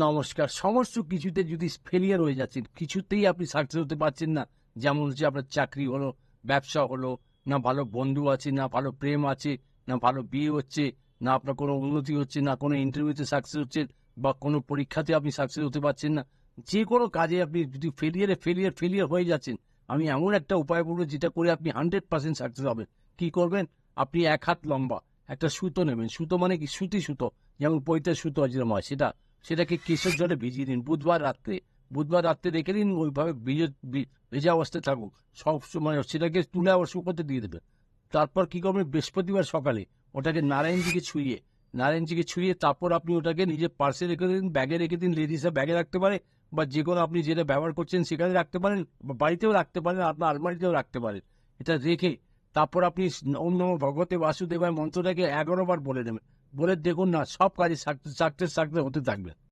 নমস্কার। সমস্ত কিছুতে যদি ফেলিয়ার হয়ে যাচ্ছেন, কিছুতেই আপনি সাকসেস হতে পারছেন না। যেমন হচ্ছে আপনার চাকরি হলো, ব্যবসা হলো, না ভালো বন্ধু আছে, না ভালো প্রেম আছে, না ভালো বিয়ে হচ্ছে, না আপনার কোনো উন্নতি হচ্ছে, না কোনো ইন্টারভিউতে সাকসেস হচ্ছেন বা কোনো পরীক্ষাতে আপনি সাকসেস হতে পারছেন না। যে কোনো কাজে আপনি যদি ফেলিয়ার হয়ে যাচ্ছেন, আমি এমন একটা উপায় বলব যেটা করে আপনি 100% সাকসেস হবেন। কি করবেন? আপনি ১ হাত লম্বা একটা সুতো নেবেন। সুতো মানে কি? সুতি সুতো। যেমন পৈতের সুতো যেরকম হয় সেটাকে কেশর জলে ভিজিয়ে দিন বুধবার রাত্রে রেখে দিন, ওইভাবে ভেজা অবস্থায় থাকুক। সব সময় সেটাকে তুলে আবার শুকোতে দিয়ে দেবে। তারপর কি করবেন? বৃহস্পতিবার সকালে ওটাকে নারায়ণজিকে ছুঁয়ে তারপর আপনি ওটাকে নিজের পার্সে রেখে দিন, ব্যাগে রেখে দিন। লেডিসরা ব্যাগে রাখতে পারে বা যে কোনো আপনি যেটা ব্যবহার করছেন সেখানে রাখতে পারেন, বা বাড়িতেও রাখতে পারেন, আপনার আলমারিতেও রাখতে পারেন। এটা রেখে তারপর আপনি ওম নমঃ ভগবতে বাসুদেবায় মন্ত্রটাকে 11 বার বলে নেবেন। বলে দেখুন না, সব কাজে সাকসেস হতে থাকবে।